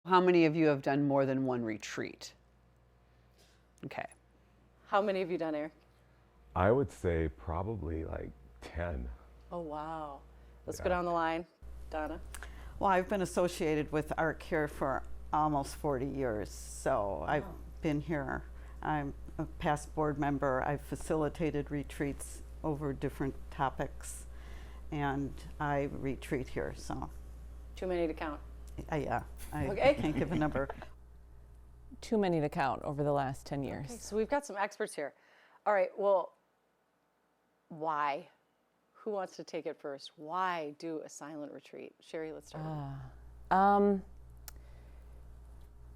How many of you have done more than one retreat? Okay. How many have you done, Eric? I would say probably like 10. Oh, wow. Let's go Yeah. down the line. Donna? Well, I've been associated with Art Cure for almost 40 years, so I've been here. I'm a past board member. I've facilitated retreats over different topics, and I retreat here, so Too many to count. yeah, I Okay. can't give a number. Too many to count over the last 10 years. Okay, so we've got some experts here. All right, well, why? Who wants to take it first? Why do a silent retreat? Sherry, let's start.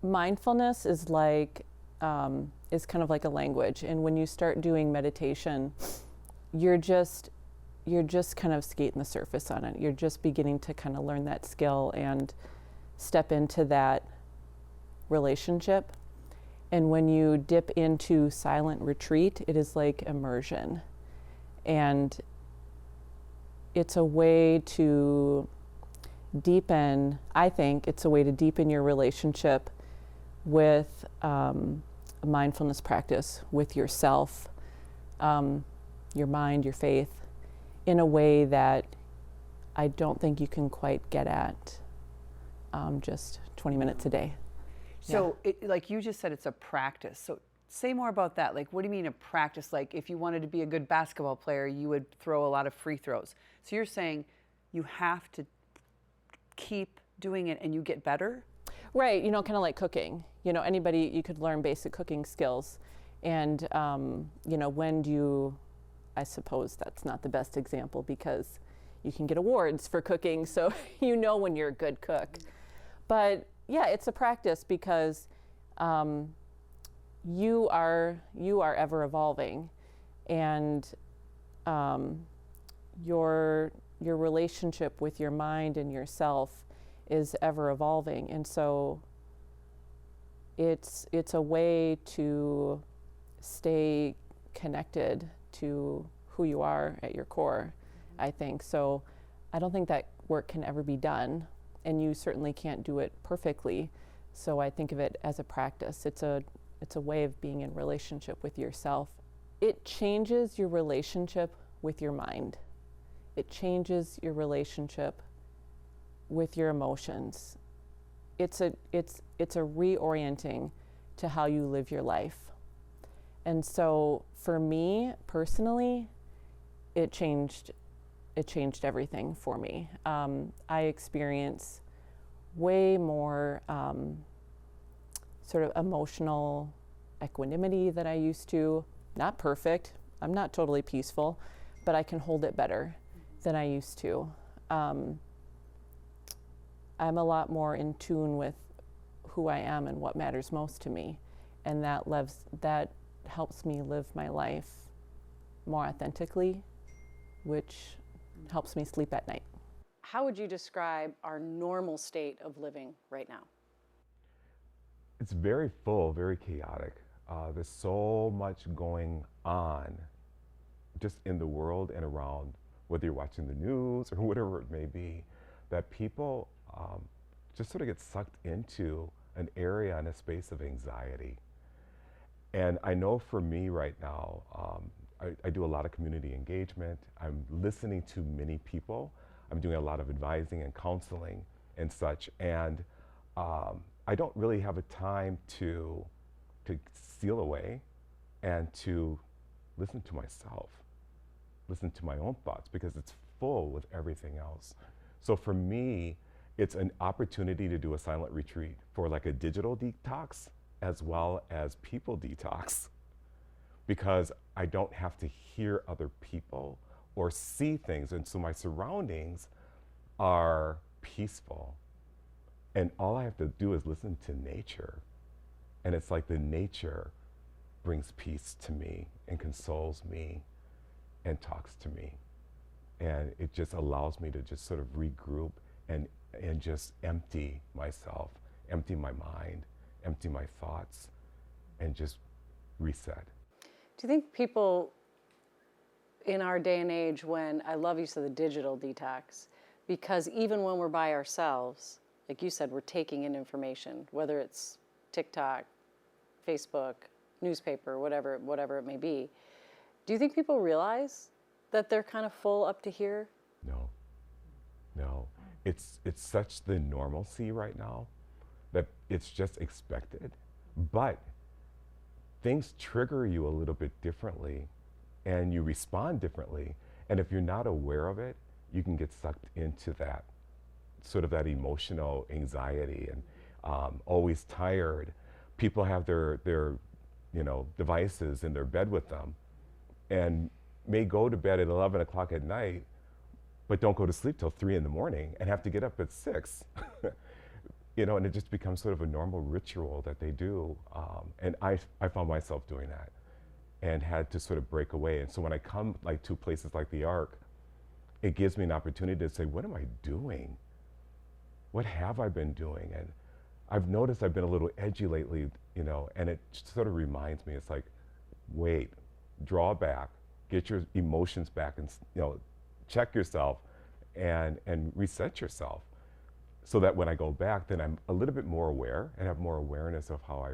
Mindfulness is is kind of like a language, and when you start doing meditation, you're just kind of skating the surface on it. You're just beginning to kind of learn that skill and step into that relationship. And when you dip into silent retreat, it is like immersion. And it's a way to deepen, I think it's a way to deepen your relationship with a mindfulness practice, with yourself, your mind, your faith, in a way that I don't think you can quite get at just 20 minutes a day. So, like you just said, it's a practice. So, say more about that. Like, what do you mean a practice? Like, if you wanted to be a good basketball player, you would throw a lot of free throws. So, you're saying you have to keep doing it and you get better? Right, kind of like cooking. Anybody, you could learn basic cooking skills. And, when do you, I suppose that's not the best example because you can get awards for cooking, so when you're a good cook. But yeah, it's a practice because you are ever evolving, and your relationship with your mind and yourself is ever evolving, and so it's a way to stay connected to who you are at your core, I think. So I don't think that work can ever be done, and you certainly can't do it perfectly. So I think of it as a practice. It's a way of being in relationship with yourself. It changes your relationship with your mind. It changes your relationship with your emotions. It's a reorienting to how you live your life. And so for me personally, it changed everything for me. I experience way more sort of emotional equanimity than I used to. Not perfect, I'm not totally peaceful, but I can hold it better than I used to. I'm a lot more in tune with who I am and what matters most to me, and that helps me live my life more authentically, which helps me sleep at night. How would you describe our normal state of living right now? It's very full, very chaotic. There's so much going on just in the world and around, whether you're watching the news or whatever it may be, that people just sort of get sucked into an area and a space of anxiety. And I know for me right now, I do a lot of community engagement. I'm listening to many people. I'm doing a lot of advising and counseling and such. And I don't really have a time to steal away and to listen to myself, listen to my own thoughts, because it's full with everything else. So for me, it's an opportunity to do a silent retreat for like a digital detox as well as people detox, because I don't have to hear other people or see things. And so my surroundings are peaceful. And all I have to do is listen to nature. And it's like the nature brings peace to me and consoles me and talks to me. And it just allows me to just sort of regroup and just empty myself, empty my mind, empty my thoughts, and just reset. Do you think people in our day and age, when I love use of the digital detox, because even when we're by ourselves, like you said, we're taking in information, whether it's TikTok, Facebook, newspaper, whatever it may be. Do you think people realize that they're kind of full up to here? No, no. It's such the normalcy right now that it's just expected. But things trigger you a little bit differently and you respond differently. And if you're not aware of it, you can get sucked into that sort of that emotional anxiety and always tired. People have their devices in their bed with them and may go to bed at 11 o'clock at night, but don't go to sleep till 3 in the morning and have to get up at 6. And it just becomes sort of a normal ritual that they do. And I found myself doing that and had to sort of break away. And so when I come like to places like the Ark, it gives me an opportunity to say, what am I doing? What have I been doing? And I've noticed I've been a little edgy lately, and it sort of reminds me, it's like, wait, draw back, get your emotions back and, check yourself and reset yourself so that when I go back, then I'm a little bit more aware and have more awareness of how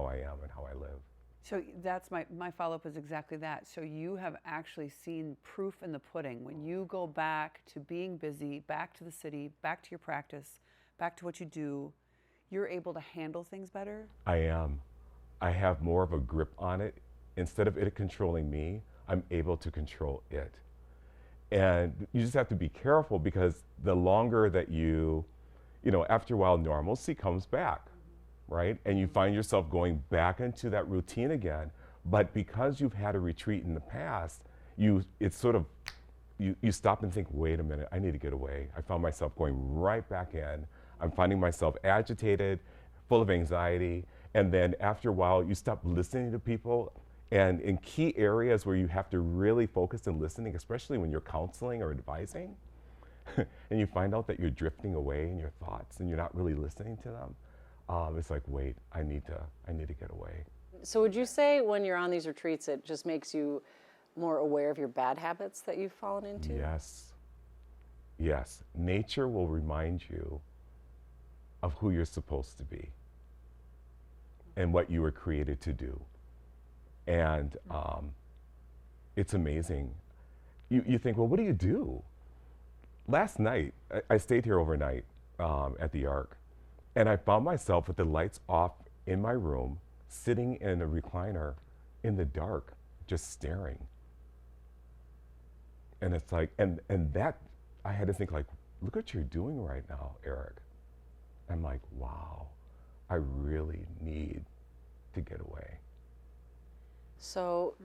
I am and how I live. So that's my follow-up is exactly that. So you have actually seen proof in the pudding. When you go back to being busy, back to the city, back to your practice, back to what you do, you're able to handle things better? I am. I have more of a grip on it. Instead of it controlling me, I'm able to control it. And you just have to be careful because the longer that after a while, normalcy comes back, right? And you find yourself going back into that routine again. But because you've had a retreat in the past, you stop and think, wait a minute, I need to get away. I found myself going right back in. I'm finding myself agitated, full of anxiety. And then after a while, you stop listening to people. And in key areas where you have to really focus and listening, especially when you're counseling or advising, and you find out that you're drifting away in your thoughts and you're not really listening to them, it's like, wait, I need to get away. So would you say when you're on these retreats, it just makes you more aware of your bad habits that you've fallen into? Yes. Yes. Nature will remind you of who you're supposed to be and what you were created to do. And it's amazing. You think, well, what do you do? Last night, I stayed here overnight at the Ark, and I found myself with the lights off in my room, sitting in a recliner in the dark, just staring. And it's like, and that, I had to think like, look what you're doing right now, Eric. I'm like, wow, I really need to get away. So,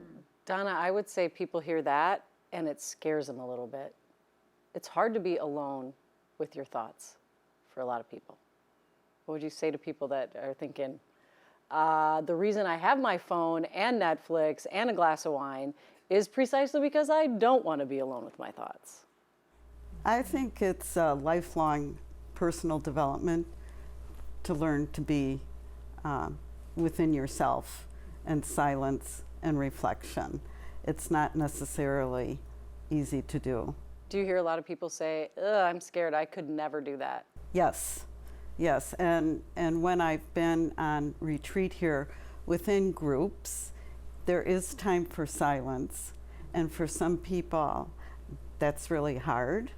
Donna, I would say people hear that and it scares them a little bit. It's hard to be alone with your thoughts for a lot of people. What would you say to people that are thinking, the reason I have my phone and Netflix and a glass of wine is precisely because I don't want to be alone with my thoughts? I think it's a lifelong personal development to learn to be within yourself and silence and reflection. It's not necessarily easy to do. Do you hear a lot of people say, I'm scared, I could never do that? Yes, yes. And when I've been on retreat here within groups, there is time for silence. And for some people, that's really hard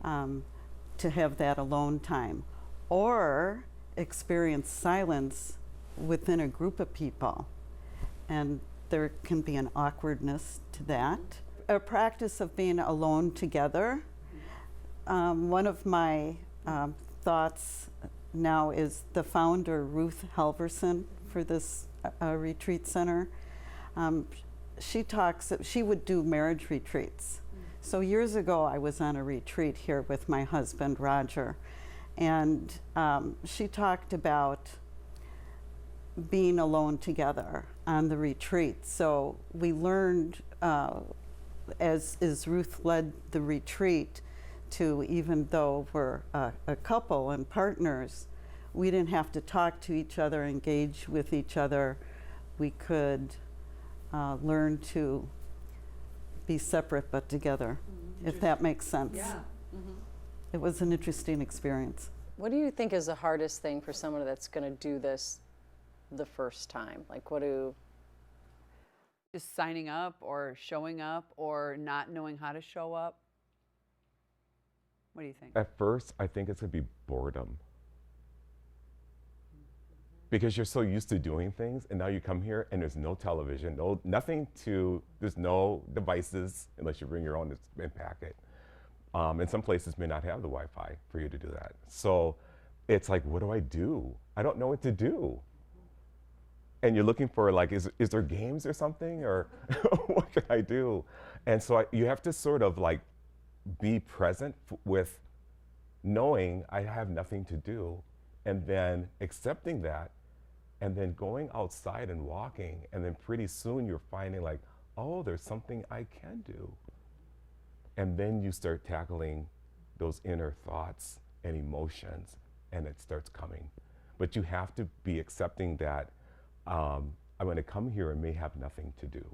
to have that alone time. Or experience silence within a group of people. And there can be an awkwardness to that. A practice of being alone together. One of my thoughts now is the founder, Ruth Halverson, for this retreat center. She would do marriage retreats. So years ago, I was on a retreat here with my husband, Roger, and she talked about being alone together on the retreat. So we learned, as Ruth led the retreat, to, even though we're a couple and partners, we didn't have to talk to each other, engage with each other. We could learn to be separate but together, if that makes sense. Yeah. It was an interesting experience. What do you think is the hardest thing for someone that's going to do this the first time? Like, what do... Just signing up or showing up or not knowing how to show up? What do you think? At first, I think it's going to be boredom. Because you're so used to doing things, and now you come here and there's no television, there's no devices unless you bring your own and pack it. And some places may not have the Wi-Fi for you to do that. So it's like, what do I do? I don't know what to do. And you're looking for like, is there games or something, or what can I do? And so you have to sort of like be present with knowing I have nothing to do, and then accepting that, and then going outside and walking, and then pretty soon you're finding like, oh, there's something I can do. And then you start tackling those inner thoughts and emotions, and it starts coming. But you have to be accepting that I'm going to come here and may have nothing to do.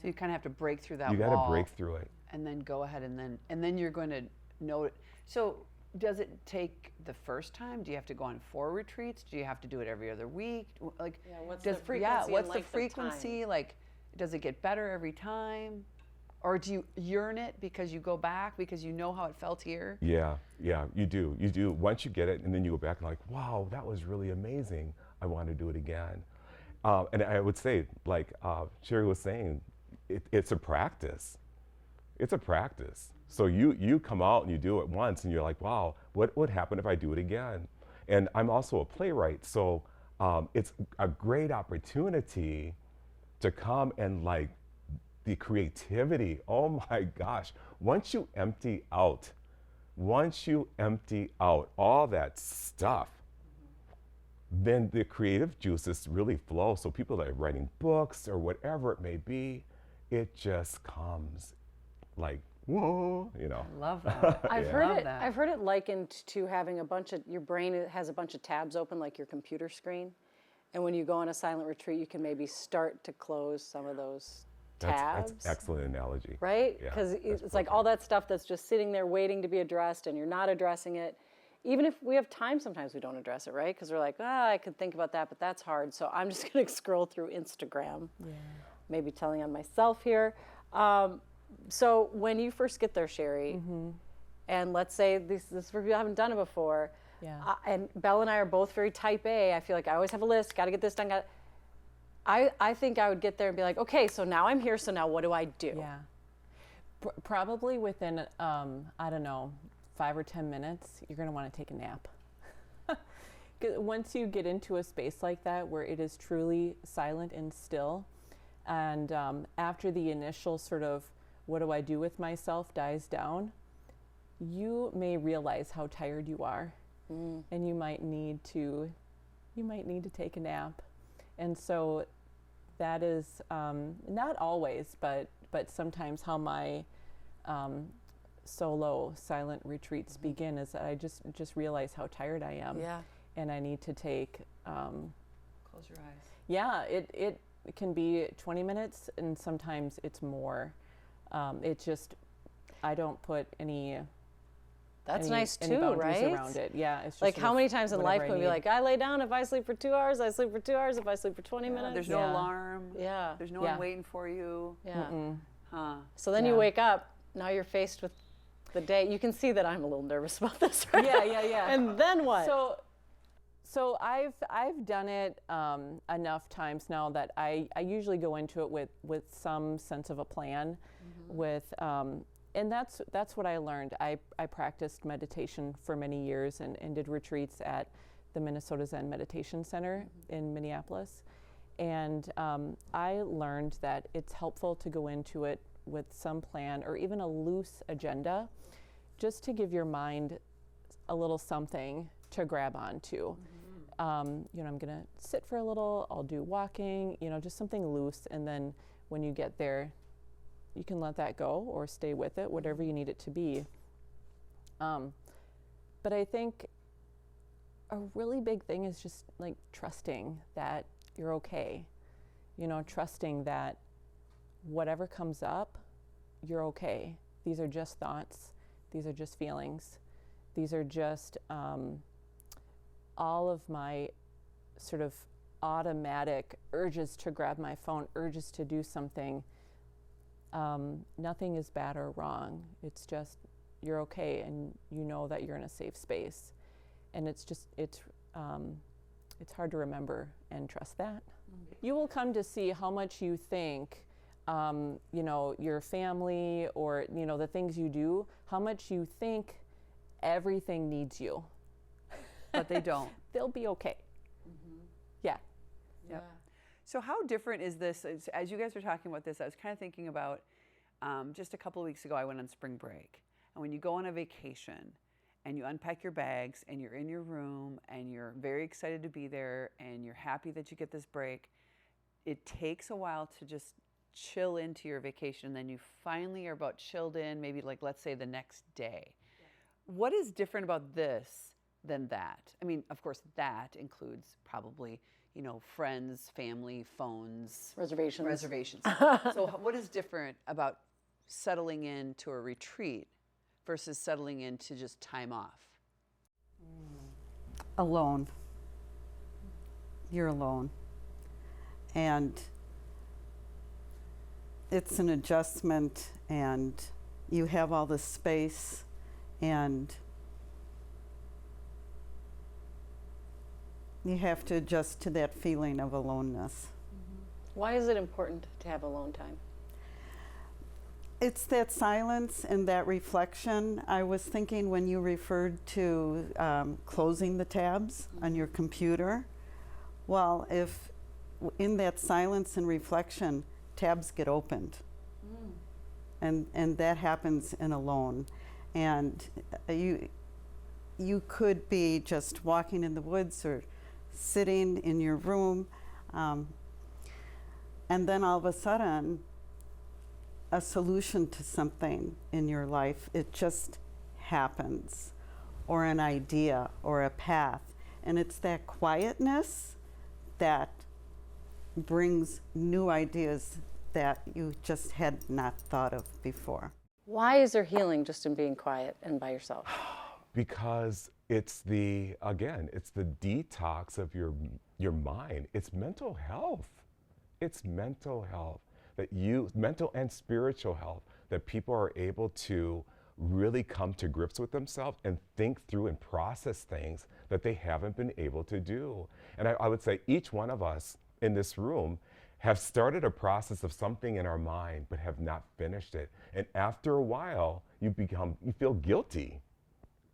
So you kind of have to break through that You wall. got to break through it. And then go ahead and then you're going to know it. So does it take the first time? Do you have to go on 4 retreats? Do you have to do it every other week? Like, Yeah, what's the frequency and what's the length of time? frequency? Like, does it get better every time? Or do you yearn it because you go back because you know how it felt here? Yeah, you do. You do. Once you get it, and then you go back and like, wow, that was really amazing. I want to do it again. And I would say, like Sherry was saying, it's a practice. It's a practice. So you come out and you do it once, and you're like, wow, what would happen if I do it again? And I'm also a playwright, so it's a great opportunity to come and like, the creativity, oh my gosh. Once you empty out all that stuff, then the creative juices really flow. So people that are writing books or whatever it may be, it just comes like, whoa, you know. I love that. I've Yeah. heard it likened to having your brain has a bunch of tabs open like your computer screen. And when you go on a silent retreat, you can maybe start to close some of those tabs. That's excellent analogy. Right? Yeah, Because that's it's like all that stuff that's just sitting there waiting to be addressed, and you're not addressing it. Even if we have time, sometimes we don't address it, right? Because we're like, I could think about that, but that's hard. So I'm just going to scroll through Instagram. Yeah. Maybe telling on myself here. So when you first get there, Sherry, and let's say this for people who haven't done it before, and Belle and I are both very type A. I feel like I always have a list, got to get this done. I think I would get there and be like, okay, so now I'm here, so now what do I do? Yeah. Probably within, I don't know, 5 or 10 minutes, you're going to want to take a nap. 'Cause once you get into a space like that where it is truly silent and still, and after the initial sort of what do I do with myself dies down, you may realize how tired you are, and you might need to take a nap. And so that is not always, but sometimes how my solo silent retreats begin is that I just realize how tired I am. Yeah. And I need to take. Close your eyes. Yeah, it can be 20 minutes, and sometimes it's more. It's just, I don't put any. That's any, nice any too, boundaries right? around it. Yeah, it's just Like sort how of many times in life whatever I can we be need. like, I lay down, if I sleep for 2 hours, I sleep for 2 hours, if I sleep for 20 minutes. There's no Yeah. alarm. Yeah. There's no Yeah. one waiting for you. Yeah. Huh. So then you Yeah. wake up, now you're faced with the day. You can see that I'm a little nervous about this, right? Yeah. And then what? So I've done it enough times now that I usually go into it with some sense of a plan, with and that's what I learned. I practiced meditation for many years and did retreats at the Minnesota Zen Meditation Center in Minneapolis, and I learned that it's helpful to go into it with some plan or even a loose agenda, just to give your mind a little something to grab onto. I'm gonna sit for a little, I'll do walking, just something loose, and then when you get there, you can let that go or stay with it, whatever you need it to be. But I think a really big thing is just like trusting that you're okay, trusting that whatever comes up, you're okay. These are just thoughts, these are just feelings, These are just all of my sort of automatic urges to grab my phone, urges to do something. Nothing is bad or wrong. It's just you're okay, and you know that you're in a safe space. And it's hard to remember and trust that. You will come to see how much you think, your family or, the things you do, how much you think everything needs you. But they don't. They'll be okay. Yeah. Yep. So how different is this? As you guys were talking about this, I was kind of thinking about just a couple of weeks ago, I went on spring break. And when you go on a vacation and you unpack your bags and you're in your room and you're very excited to be there and you're happy that you get this break, it takes a while to just chill into your vacation. And then you finally are about chilled in, maybe like, let's say, the next day. Yeah. What is different about this than that? I mean, of course, that includes probably, friends, family, phones. Reservations. So what is different about settling into a retreat versus settling into just time off? Alone. You're alone. And it's an adjustment, and you have all this space, and you have to adjust to that feeling of aloneness. Why is it important to have alone time? It's that silence and that reflection. I was thinking when you referred to closing the tabs on your computer. Well, if in that silence and reflection, tabs get opened. And that happens in alone. And you could be just walking in the woods or sitting in your room, and then all of a sudden, a solution to something in your life, it just happens, or an idea or a path. And it's that quietness that brings new ideas that you just had not thought of before. Why is there healing just in being quiet and by yourself? Because it's the detox of your mind. It's mental health. It's mental health mental and spiritual health, that people are able to really come to grips with themselves and think through and process things that they haven't been able to do. And I would say each one of us in this room have started a process of something in our mind but have not finished it. And after a while, you feel guilty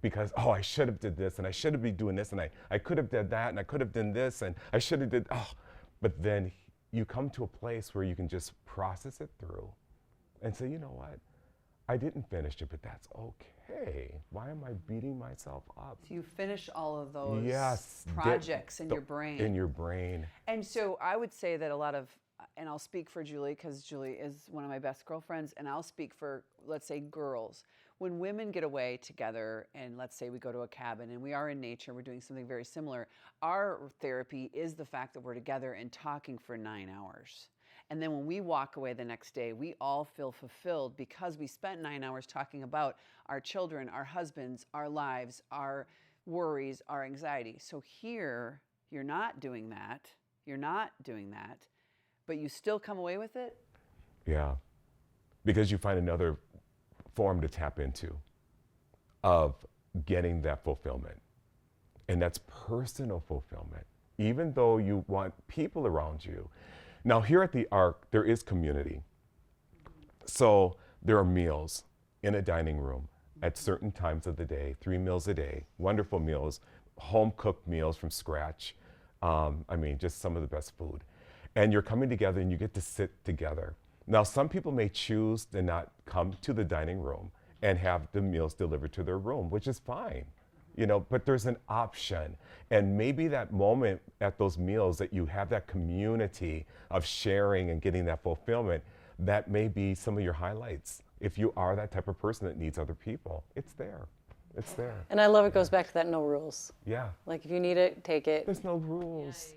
because, I should have did this and I should have been doing this and I could have did that and I could have done this and I should have did, but then you come to a place where you can just process it through and say, you know what? I didn't finish it, but that's okay. Why am I beating myself up? So you finish all of those projects in your brain. In your brain. And so I would say that a lot of, and I'll speak for Julie because Julie is one of my best girlfriends, and I'll speak for, let's say, girls. When women get away together and let's say we go to a cabin and we are in nature, we're doing something very similar, our therapy is the fact that we're together and talking for 9 hours. And then when we walk away the next day, we all feel fulfilled because we spent 9 hours talking about our children, our husbands, our lives, our worries, our anxiety. So here, you're not doing that. You're not doing that, but you still come away with it? Yeah, because you find another form to tap into of getting that fulfillment. And that's personal fulfillment, even though you want people around you. Now, here at the Ark, there is community. So there are meals in a dining room at certain times of the day, 3 meals a day, wonderful meals, home-cooked meals from scratch. Just some of the best food. And you're coming together and you get to sit together. Now, some people may choose to not come to the dining room and have the meals delivered to their room, which is fine. But there's an option. And maybe that moment at those meals that you have that community of sharing and getting that fulfillment, that may be some of your highlights. If you are that type of person that needs other people, it's there. It's there. And I love it goes back to that no rules. Yeah. Like if you need it, take it. There's no rules.